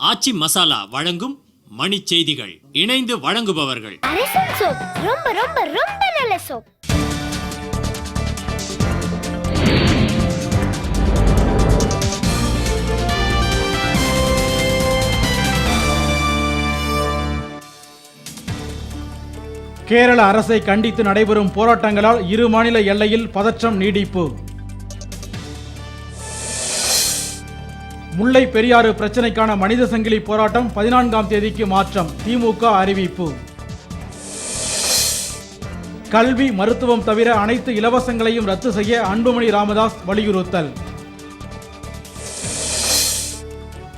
ஆச்சி மசாலா வழங்கும் மணி செய்திகள். இணைந்து வழங்குபவர்கள் அரசன் சோப். ரொம்ப ரொம்ப ரொம்ப நல்ல சோப். கேரள அரசை கண்டித்து நடைபெறும் போராட்டங்களால் இரு மாநில எல்லையில் பதற்றம் நீடிப்பு. முல்லை பெரியாறு பிரச்சினைக்கான மனித சங்கிலி போராட்டம் 14ஆம் தேதிக்கு மாற்றம், திமுக அறிவிப்பு. கல்வி, மருத்துவம் தவிர அனைத்து இலவசங்களையும் ரத்து செய்ய அன்புமணி ராமதாஸ் வலியுறுத்தல்.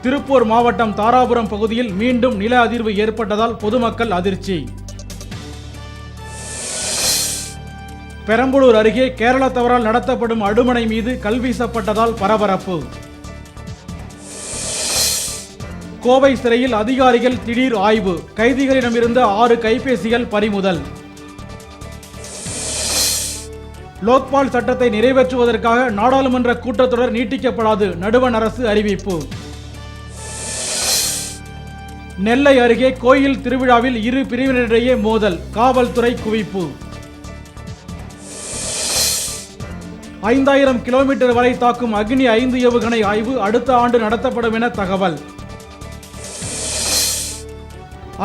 திருப்பூர் மாவட்டம் தாராபுரம் பகுதியில் மீண்டும் நில அதிர்வு ஏற்பட்டதால் பொதுமக்கள் அதிர்ச்சி. பெரம்பலூர் அருகே கேரளத்தவரால் நடத்தப்படும் அடுமனை மீது கல் வீசப்பட்டதால் பரபரப்பு. கோவை சிறையில் அதிகாரிகள் திடீர் ஆய்வு, கைதிகளிடமிருந்த 6 கைபேசிகள் பறிமுதல். லோக்பால் சட்டத்தை நிறைவேற்றுவதற்காக நாடாளுமன்ற கூட்டத்தொடர் நீட்டிக்கப்படாது, நடுவண் அரசு அறிவிப்பு. நெல்லை அருகே கோயில் திருவிழாவில் இரு பிரிவினரிடையே மோதல், காவல்துறை குவிப்பு. 5000 கிலோமீட்டர் வரை தாக்கும் அக்னி 5 ஏவுகணை ஆய்வு அடுத்த ஆண்டு நடத்தப்படும் என தகவல்.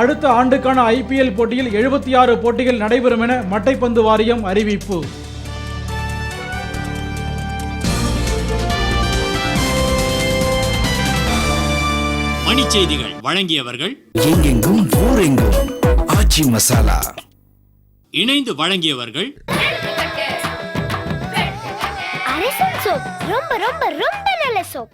அடுத்த ஆண்டுக்கான IPL போட்டியில் 76 போட்டிகள் நடைபெறும் என மட்டைப்பந்து வாரியம் அறிவிப்பு. மணி செய்திகள் வழங்கியவர்கள் எங்கெங்கும் ஊரெங்கும் ஆச்சி மசாலா. இணைந்து வழங்கியவர்கள் அரசன் சோப். ரொம்ப ரொம்ப ரொம்ப நல்ல சோப்.